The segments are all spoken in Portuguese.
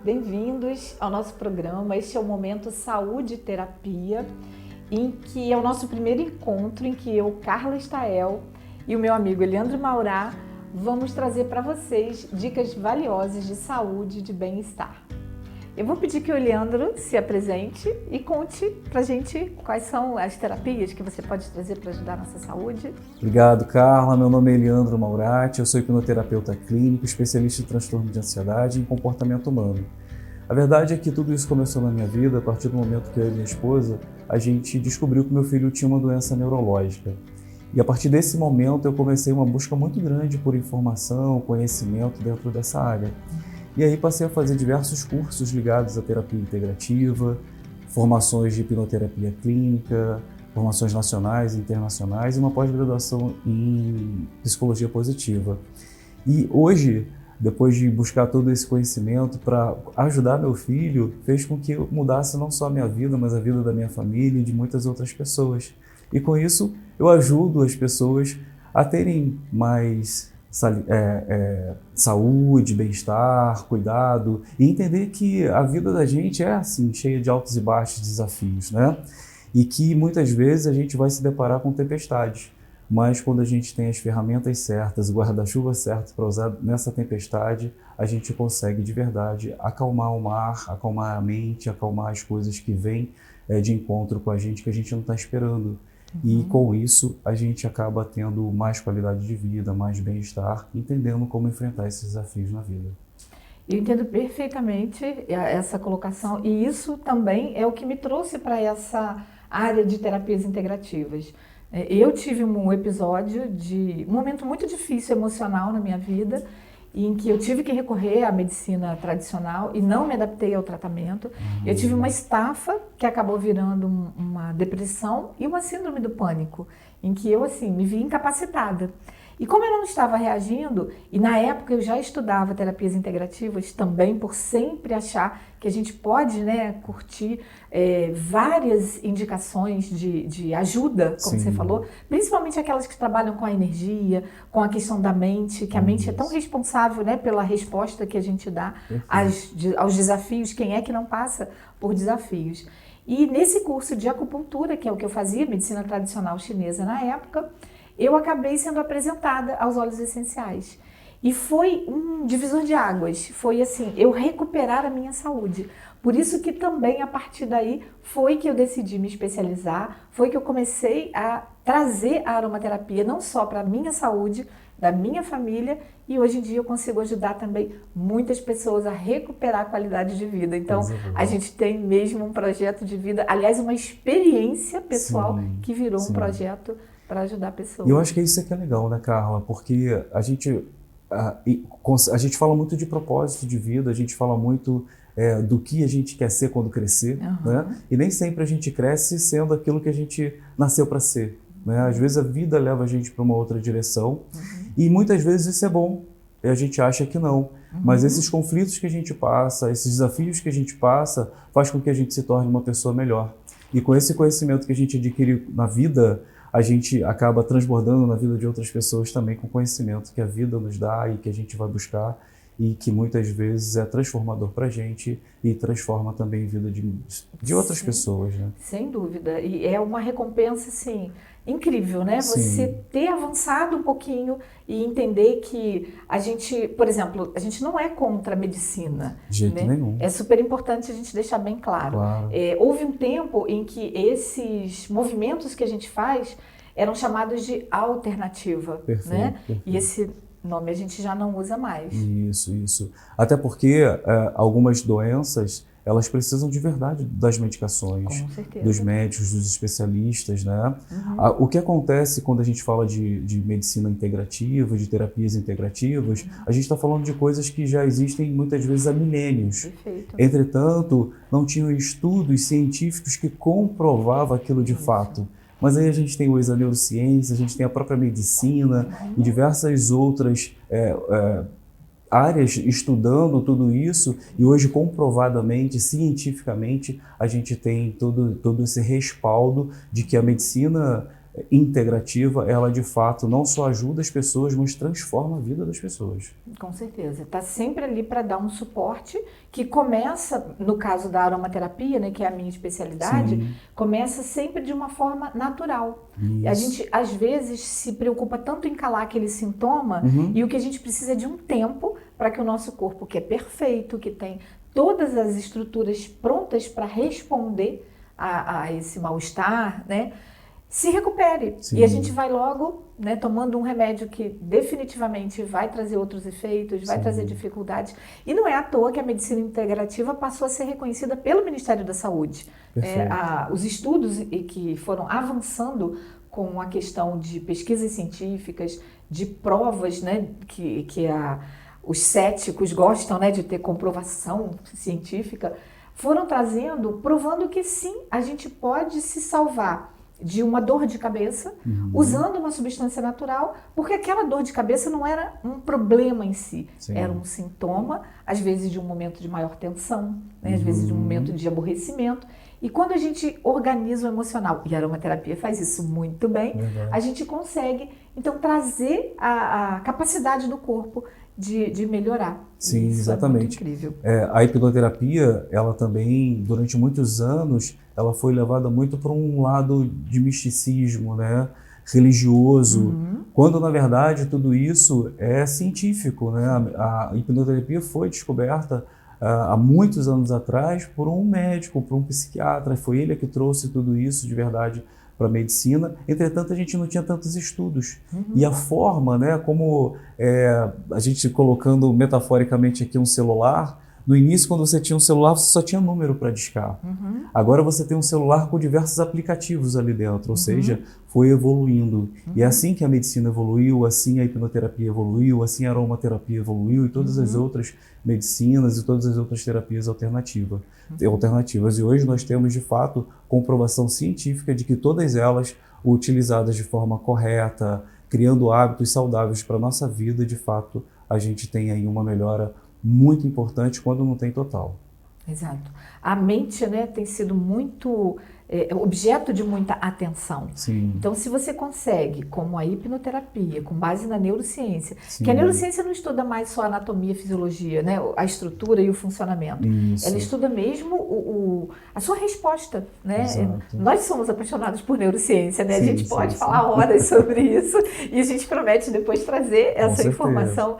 bem-vindos ao nosso programa. Este é o Momento Saúde e Terapia, em que é o nosso primeiro encontro, em que eu, Carla Estael, e o meu amigo Eliandro Maurá vamos trazer para vocês dicas valiosas de saúde e de bem-estar. Eu vou pedir que o Eliandro se apresente e conte pra gente quais são as terapias que você pode trazer para ajudar a nossa saúde. Obrigado, Carla. Meu nome é Eliandro Maurati, eu sou hipnoterapeuta clínico, especialista em transtorno de ansiedade e em comportamento humano. A verdade é que tudo isso começou na minha vida a partir do momento que eu e minha esposa, a gente descobriu que meu filho tinha uma doença neurológica. E a partir desse momento eu comecei uma busca muito grande por informação, conhecimento dentro dessa área. E aí passei a fazer diversos cursos ligados à terapia integrativa, formações de hipnoterapia clínica, formações nacionais e internacionais e uma pós-graduação em psicologia positiva. E hoje, depois de buscar todo esse conhecimento para ajudar meu filho, fez com que eu mudasse não só a minha vida, mas a vida da minha família e de muitas outras pessoas. E com isso, eu ajudo as pessoas a terem mais saúde, bem-estar, cuidado e entender que a vida da gente é assim, cheia de altos e baixos desafios, né? E que muitas vezes a gente vai se deparar com tempestades, mas quando a gente tem as ferramentas certas, o guarda-chuva certo para usar nessa tempestade, a gente consegue de verdade acalmar o mar, acalmar a mente, acalmar as coisas que vêm de encontro com a gente que a gente não está esperando. E com isso a gente acaba tendo mais qualidade de vida, mais bem-estar, entendendo como enfrentar esses desafios na vida. Eu entendo perfeitamente essa colocação e isso também é o que me trouxe para essa área de terapias integrativas. Eu tive um episódio um momento muito difícil emocional na minha vida, em que eu tive que recorrer à medicina tradicional e não me adaptei ao tratamento. Eu tive uma estafa que acabou virando uma depressão e uma síndrome do pânico, em que eu assim me vi incapacitada. E como eu não estava reagindo, e na época eu já estudava terapias integrativas também, por sempre achar que a gente pode, né, curtir várias indicações de ajuda, como você falou, principalmente aquelas que trabalham com a energia, com a questão da mente, que a mente é tão responsável, né, pela resposta que a gente dá aos desafios. Quem é que não passa por desafios? E nesse curso de acupuntura, que é o que eu fazia, medicina tradicional chinesa na época, eu acabei sendo apresentada aos óleos essenciais. E foi um divisor de águas, foi assim, eu recuperar a minha saúde. Por isso que também, a partir daí, foi que eu decidi me especializar, foi que eu comecei a trazer a aromaterapia não só para a minha saúde, da minha família, e hoje em dia eu consigo ajudar também muitas pessoas a recuperar a qualidade de vida. Então, a gente tem mesmo um projeto de vida, aliás, uma experiência pessoal que virou um projeto para ajudar pessoas. E eu acho que isso é que é legal, né, Carla? Porque a gente fala muito de propósito de vida, a gente fala muito do que a gente quer ser quando crescer, né? E nem sempre a gente cresce sendo aquilo que a gente nasceu para ser, né? Às vezes a vida leva a gente para uma outra direção e muitas vezes isso é bom e a gente acha que não. Mas esses conflitos que a gente passa, esses desafios que a gente passa, faz com que a gente se torne uma pessoa melhor. E com esse conhecimento que a gente adquire na vida, a gente acaba transbordando na vida de outras pessoas também com conhecimento que a vida nos dá e que a gente vai buscar e que muitas vezes é transformador para a gente e transforma também a vida de outras pessoas, né? Sem dúvida. E é uma recompensa, assim, incrível, né? Você ter avançado um pouquinho e entender que a gente, por exemplo, a gente não é contra a medicina. De jeito nenhum. É super importante a gente deixar bem claro. Houve um tempo em que esses movimentos que a gente faz eram chamados de alternativa, né? Perfeito. E esse nome a gente já não usa mais. Isso. Até porque algumas doenças, elas precisam de verdade das medicações, dos médicos, dos especialistas, né? O que acontece quando a gente fala de medicina integrativa, de terapias integrativas, a gente está falando de coisas que já existem muitas vezes há milênios. Entretanto, não tinham estudos científicos que comprovavam aquilo de fato. Mas aí a gente tem hoje a neurociência, a gente tem a própria medicina e diversas outras áreas estudando tudo isso, e hoje comprovadamente, cientificamente, a gente tem todo esse respaldo de que a medicina integrativa, ela de fato não só ajuda as pessoas, mas transforma a vida das pessoas. Com certeza. Está sempre ali para dar um suporte que começa, no caso da aromaterapia, né, que é a minha especialidade, Sim. começa sempre de uma forma natural. Isso. A gente, às vezes, se preocupa tanto em calar aquele sintoma e o que a gente precisa é de um tempo para que o nosso corpo, que é perfeito, que tem todas as estruturas prontas para responder a esse mal-estar, né, se recupere. Sim. E a gente vai logo, né, tomando um remédio que definitivamente vai trazer outros efeitos, vai Sim. trazer dificuldades. E não é à toa que a medicina integrativa passou a ser reconhecida pelo Ministério da Saúde. Os estudos que foram avançando com a questão de pesquisas científicas, de provas, né, que os céticos gostam, né, de ter comprovação científica, foram trazendo, provando que sim, a gente pode se salvar de uma dor de cabeça, usando uma substância natural, porque aquela dor de cabeça não era um problema em si, Sim. era um sintoma, às vezes de um momento de maior tensão, né? Às vezes de um momento de aborrecimento. E quando a gente organiza o emocional, e a aromaterapia faz isso muito bem, a gente consegue, então, trazer a capacidade do corpo de melhorar. Sim, isso exatamente. É muito incrível. A hipnoterapia, ela também, durante muitos anos, ela foi levada muito para um lado de misticismo, né? Religioso, quando na verdade tudo isso é científico, né? A hipnoterapia foi descoberta há muitos anos atrás por um médico, por um psiquiatra, foi ele que trouxe tudo isso de verdade para a medicina. Entretanto, a gente não tinha tantos estudos. E a forma, né, como a gente colocando metaforicamente aqui um celular, no início, quando você tinha um celular, você só tinha número para discar. Agora você tem um celular com diversos aplicativos ali dentro, ou seja, foi evoluindo. E é assim que a medicina evoluiu, assim a hipnoterapia evoluiu, assim a aromaterapia evoluiu e todas as outras medicinas e todas as outras terapias alternativas. E hoje nós temos, de fato, comprovação científica de que todas elas, utilizadas de forma correta, criando hábitos saudáveis para a nossa vida, de fato, a gente tem aí uma melhora muito importante quando não tem total. Exato. A mente, né, tem sido muito objeto de muita atenção. Sim. Então, se você consegue, como a hipnoterapia, com base na neurociência, Sim. que a neurociência não estuda mais só a anatomia e fisiologia, né, a estrutura e o funcionamento. Isso. Ela estuda mesmo a sua resposta, né? Exato. Nós somos apaixonados por neurociência, né? Sim, a gente pode falar horas sobre isso e a gente promete depois trazer essa informação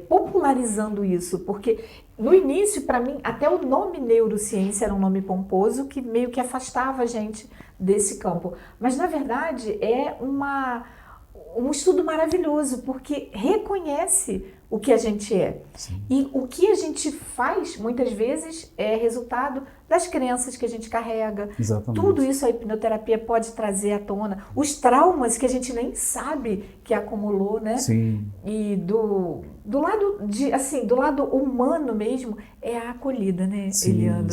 popularizando isso, porque no início, para mim, até o nome neurociência era um nome pomposo que meio que afastava a gente desse campo. Mas, na verdade, é um estudo maravilhoso, porque reconhece o que a gente é. Sim. E o que a gente faz, muitas vezes, é resultado das crenças que a gente carrega. Exatamente. Tudo isso a hipnoterapia pode trazer à tona. Os traumas que a gente nem sabe que acumulou, né? Sim. E do lado humano mesmo, é a acolhida, né, Sim, Eliandro?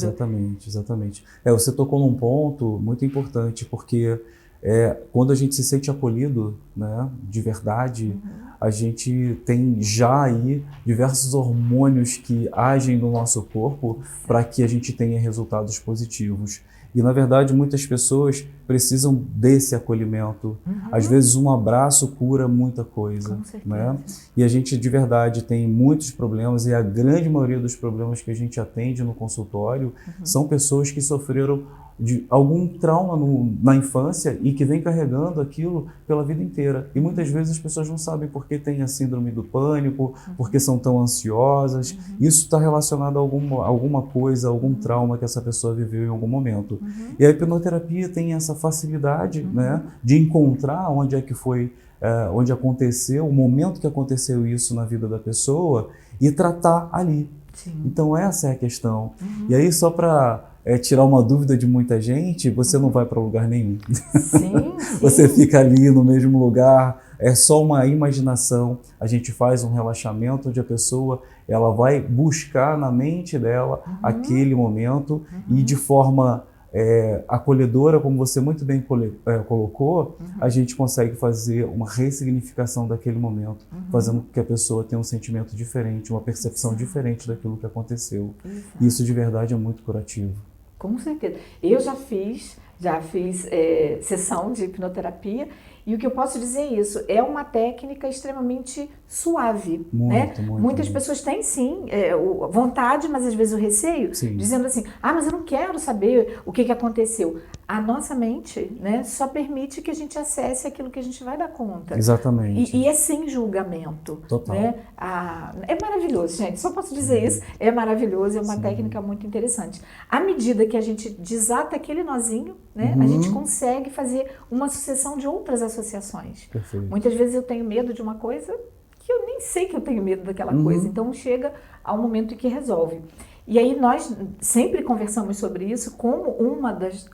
Exatamente. Você tocou num ponto muito importante, porque quando a gente se sente acolhido, né, de verdade, a gente tem já aí diversos hormônios que agem no nosso corpo para que a gente tenha resultados positivos. E, na verdade, muitas pessoas precisam desse acolhimento. Às vezes, um abraço cura muita coisa. Com certeza. Né? E a gente, de verdade, tem muitos problemas, e a grande maioria dos problemas que a gente atende no consultório são pessoas que sofreram de algum trauma na infância e que vem carregando aquilo pela vida inteira. E muitas vezes as pessoas não sabem por que tem a síndrome do pânico, por que são tão ansiosas. Isso está relacionado a alguma coisa, algum trauma que essa pessoa viveu em algum momento. E a hipnoterapia tem essa facilidade, né, de encontrar onde é que foi, onde aconteceu, o momento que aconteceu isso na vida da pessoa e tratar ali. Sim. Então essa é a questão. E aí, só para tirar uma dúvida de muita gente, você não vai para lugar nenhum. Sim. Você fica ali no mesmo lugar, é só uma imaginação. A gente faz um relaxamento onde a pessoa ela vai buscar na mente dela aquele momento e de forma acolhedora, como você muito bem colocou, a gente consegue fazer uma ressignificação daquele momento, fazendo com que a pessoa tenha um sentimento diferente, uma percepção diferente daquilo que aconteceu. Isso de verdade é muito curativo. Com certeza. Eu já fiz já fiz sessão de hipnoterapia. E o que eu posso dizer é isso, é uma técnica extremamente suave, né? Muitas pessoas têm sim vontade, mas às vezes o receio, dizendo assim, mas eu não quero saber o que aconteceu. A nossa mente, né, só permite que a gente acesse aquilo que a gente vai dar conta. Exatamente. E é sem julgamento. Total. Né? É maravilhoso, gente, só posso dizer isso, é maravilhoso, é uma técnica muito interessante. À medida que a gente desata aquele nozinho, né, a gente consegue fazer uma sucessão de outras associações. Perfeito. Muitas vezes eu tenho medo de uma coisa que eu nem sei que eu tenho medo daquela coisa, então chega ao momento em que resolve. E aí nós sempre conversamos sobre isso, como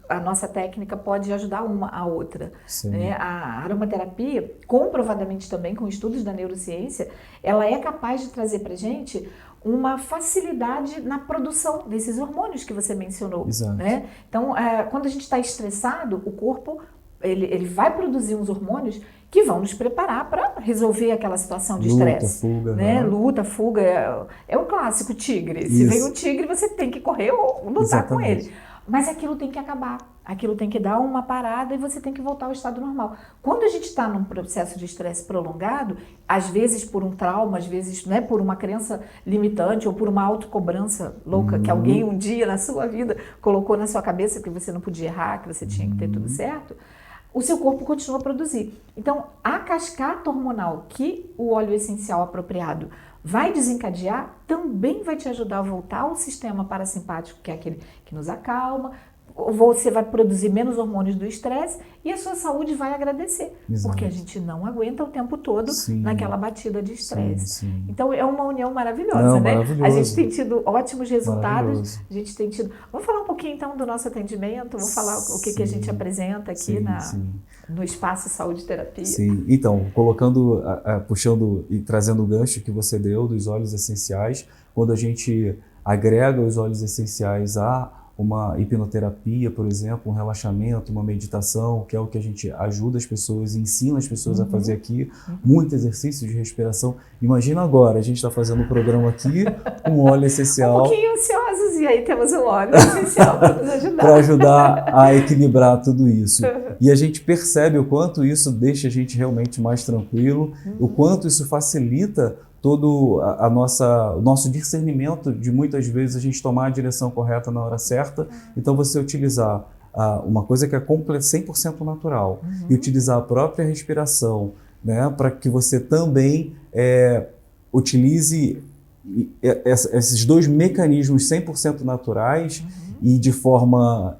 a nossa técnica pode ajudar uma a outra. Né? A aromaterapia, comprovadamente também com estudos da neurociência, ela é capaz de trazer para a gente uma facilidade na produção desses hormônios que você mencionou. Exato. Né? Então, quando a gente está estressado, o corpo ele vai produzir uns hormônios que vão nos preparar para resolver aquela situação de estresse. Fuga, né? Luta, fuga, é o clássico tigre. Se vem um tigre, você tem que correr ou lutar com ele. Mas aquilo tem que acabar, aquilo tem que dar uma parada e você tem que voltar ao estado normal. Quando a gente está num processo de estresse prolongado, às vezes por um trauma, às vezes, né, por uma crença limitante ou por uma autocobrança louca que alguém um dia na sua vida colocou na sua cabeça que você não podia errar, que você tinha que ter tudo certo, o seu corpo continua a produzir. Então, a cascata hormonal que o óleo essencial apropriado vai desencadear também vai te ajudar a voltar ao sistema parasimpático, que é aquele que nos acalma. Você vai produzir menos hormônios do estresse e a sua saúde vai agradecer. Exato. Porque a gente não aguenta o tempo todo naquela batida de estresse. Então é uma união maravilhosa, né? A gente tem tido ótimos resultados. A gente tem tido... Vamos falar um pouquinho então do nosso atendimento? Vamos falar o que a gente apresenta aqui no Espaço Saúde Terapia. Sim, então, colocando, puxando e trazendo o gancho que você deu dos óleos essenciais, quando a gente agrega os óleos essenciais a uma hipnoterapia, por exemplo, um relaxamento, uma meditação, que é o que a gente ajuda as pessoas, ensina as pessoas a fazer aqui, muito exercício de respiração. Imagina agora, a gente está fazendo um programa aqui com óleo essencial. Um pouquinho ansiosos, e aí temos um óleo essencial para nos ajudar. Para ajudar a equilibrar tudo isso. E a gente percebe o quanto isso deixa a gente realmente mais tranquilo, o quanto isso facilita todo o nosso discernimento de muitas vezes a gente tomar a direção correta na hora certa. Então você utilizar uma coisa que é 100% natural e utilizar a própria respiração, né, para que você também utilize esses dois mecanismos 100% naturais e de forma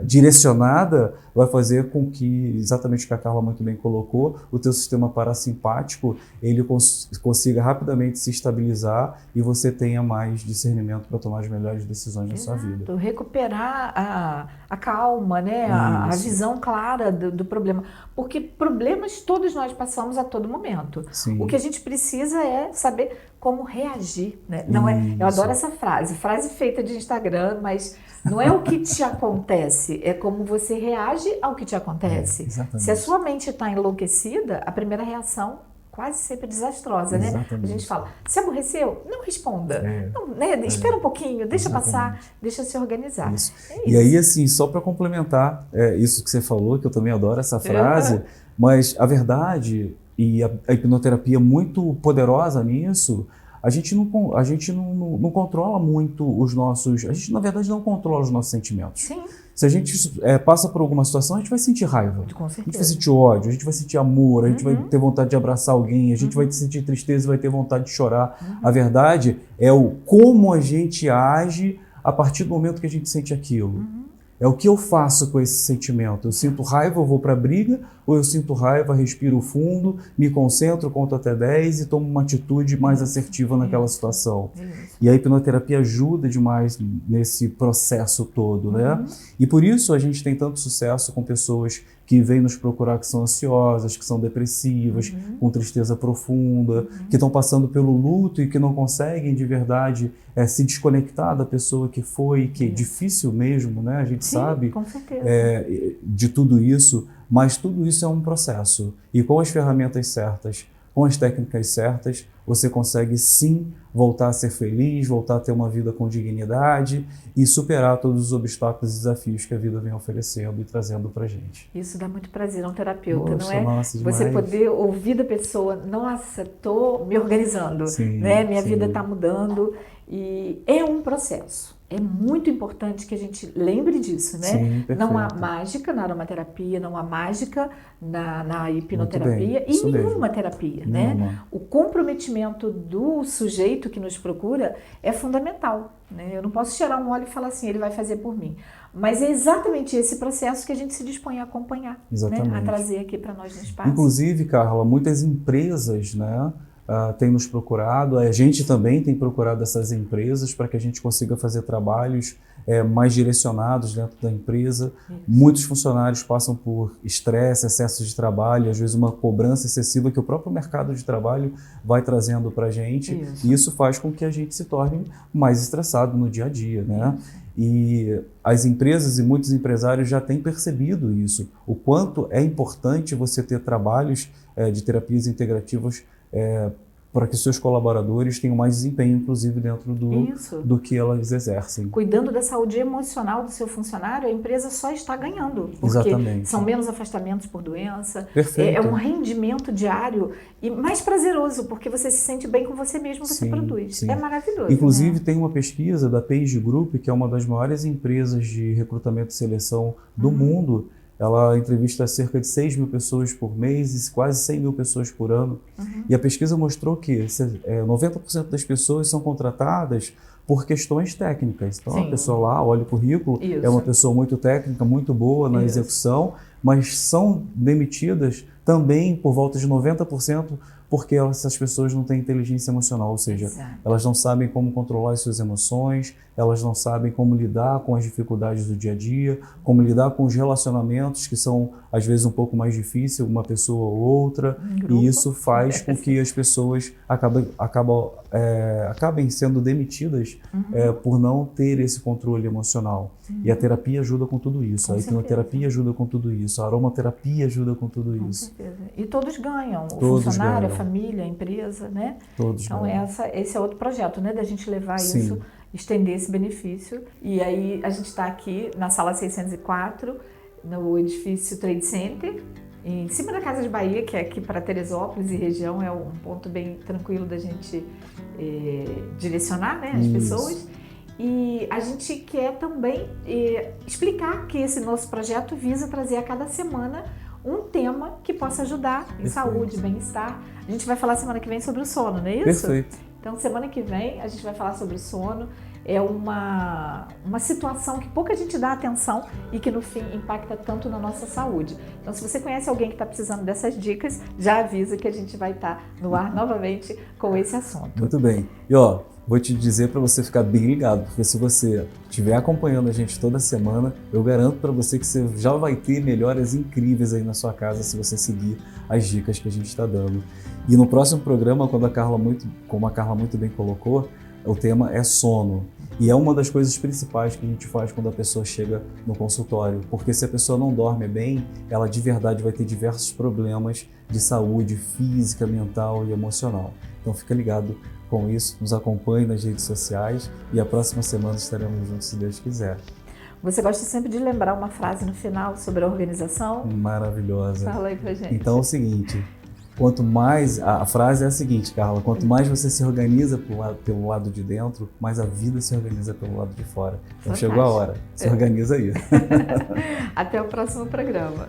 direcionada, vai fazer com que, exatamente o que a Carla muito bem colocou, o teu sistema parasimpático ele consiga rapidamente se estabilizar e você tenha mais discernimento para tomar as melhores decisões na sua vida. Recuperar a calma, né? a visão clara do problema. Porque problemas todos nós passamos a todo momento. O que a gente precisa é saber como reagir. Né? Não eu adoro essa frase feita de Instagram, mas não é o que te acontece, é como você reage ao que te acontece. Se a sua mente está enlouquecida, a primeira reação quase sempre é desastrosa, né? A gente fala, se aborreceu? Não responda. Não, né? Espera um pouquinho, deixa passar, deixa se organizar. E aí, assim, só para complementar isso que você falou, que eu também adoro essa frase, mas a verdade e a hipnoterapia é muito poderosa nisso. A gente não controla muito os nossos... A gente, na verdade, não controla os nossos sentimentos. Se a gente passa por alguma situação, a gente vai sentir raiva. Com certeza. A gente vai sentir ódio, a gente vai sentir amor, a gente vai ter vontade de abraçar alguém, a gente vai sentir tristeza e vai ter vontade de chorar. A verdade é o como a gente age a partir do momento que a gente sente aquilo. É o que eu faço com esse sentimento. Eu sinto raiva, eu vou para a briga, ou eu sinto raiva, respiro fundo, me concentro, conto até 10 e tomo uma atitude mais assertiva naquela situação. E a hipnoterapia ajuda demais nesse processo todo, né? E por isso a gente tem tanto sucesso com pessoas que vêm nos procurar que são ansiosas, que são depressivas, com tristeza profunda, que estão passando pelo luto e que não conseguem de verdade se desconectar da pessoa que foi, que é difícil mesmo, né? A gente sabe de tudo isso, mas tudo isso é um processo. E com as ferramentas certas, com as técnicas certas, você consegue sim voltar a ser feliz, voltar a ter uma vida com dignidade e superar todos os obstáculos e desafios que a vida vem oferecendo e trazendo pra gente. Isso dá muito prazer a um terapeuta, Nossa, não é? nossa, Você demais. poder ouvir da pessoa, nossa, tô me organizando, Sim, né? Minha sim. vida está mudando e é um processo. É muito importante que a gente lembre disso, né? Sim, Não há perfeito. mágica na aromaterapia, não há mágica na Muito hipnoterapia bem, e isso nenhuma mesmo. terapia, né? Nenhuma. O comprometimento do sujeito que nos procura é fundamental, né? Eu não posso cheirar um óleo e falar assim, ele vai fazer por mim. Mas é exatamente esse processo que a gente se dispõe a acompanhar, né? A Exatamente. trazer aqui para nós no espaço. Inclusive, Carla, muitas empresas, né, têm nos procurado, a gente também tem procurado essas empresas para que a gente consiga fazer trabalhos mais direcionados dentro da empresa. Isso. Muitos funcionários passam por estresse, excesso de trabalho, às vezes uma cobrança excessiva que o próprio mercado de trabalho vai trazendo para a gente. Isso. E isso faz com que a gente se torne mais estressado no dia a dia, né? E as empresas e muitos empresários já têm percebido isso, o quanto é importante você ter trabalhos de terapias integrativas para que seus colaboradores tenham mais desempenho, inclusive dentro Isso. do que elas exercem. Cuidando da saúde emocional do seu funcionário, a empresa só está ganhando, porque Exatamente. são menos afastamentos por doença, Perfeito. é um rendimento diário e mais prazeroso, porque você se sente bem com você mesmo, você Sim, produz. sim. É maravilhoso. Inclusive, né? tem uma pesquisa da Page Group, que é uma das maiores empresas de recrutamento e seleção do mundo. Ela entrevista cerca de 6 mil pessoas por mês e quase 100 mil pessoas por ano. E a pesquisa mostrou que 90% das pessoas são contratadas por questões técnicas. Então, Sim. a pessoa lá olha o currículo, Isso. é uma pessoa muito técnica, muito boa na Isso. execução, mas são demitidas também por volta de 90% porque essas pessoas não têm inteligência emocional, ou seja, Exato. elas não sabem como controlar as suas emoções, elas não sabem como lidar com as dificuldades do dia a dia, como lidar com os relacionamentos que são às vezes um pouco mais difíceis, uma pessoa ou outra, grupo. e isso faz com que as pessoas acabem sendo demitidas por não ter esse controle emocional. E a terapia ajuda com tudo isso, Com a hipnoterapia ajuda com tudo isso, a aromaterapia ajuda com tudo Com isso. certeza. E todos ganham, o Todos funcionário, ganham. a família, a empresa, né? Todos Então ganham. esse é outro projeto, né? Da gente levar Sim. isso, estender esse benefício. E aí a gente está aqui na sala 604, no edifício Trade Center, em cima da Casa de Bahia, que é aqui para Teresópolis e região, é um ponto bem tranquilo da gente direcionar, né, as Isso. pessoas. E a gente quer também explicar que esse nosso projeto visa trazer a cada semana um tema que possa ajudar em Perfeito. saúde, bem-estar. A gente vai falar semana que vem sobre o sono, não é isso? Perfeito. Então, semana que vem a gente vai falar sobre sono. É uma situação que pouca gente dá atenção e que no fim impacta tanto na nossa saúde. Então, se você conhece alguém que está precisando dessas dicas, já avisa que a gente vai estar no ar novamente com esse assunto. Muito bem. E ó, vou te dizer para você ficar bem ligado, porque se você estiver acompanhando a gente toda semana, eu garanto para você que você já vai ter melhoras incríveis aí na sua casa se você seguir as dicas que a gente está dando. E no próximo programa, como a Carla muito bem colocou, o tema é sono. E é uma das coisas principais que a gente faz quando a pessoa chega no consultório, porque se a pessoa não dorme bem, ela de verdade vai ter diversos problemas de saúde física, mental e emocional. Então fica ligado com isso, nos acompanhe nas redes sociais e a próxima semana estaremos juntos, se Deus quiser. Você gosta sempre de lembrar uma frase no final sobre a organização? Maravilhosa. Fala aí pra gente. Então é o seguinte, quanto mais, a frase é a seguinte, Carla, quanto mais você se organiza pelo lado de dentro, mais a vida se organiza pelo lado de fora. Então Fantástico. chegou a hora, se organiza aí. Até o próximo programa.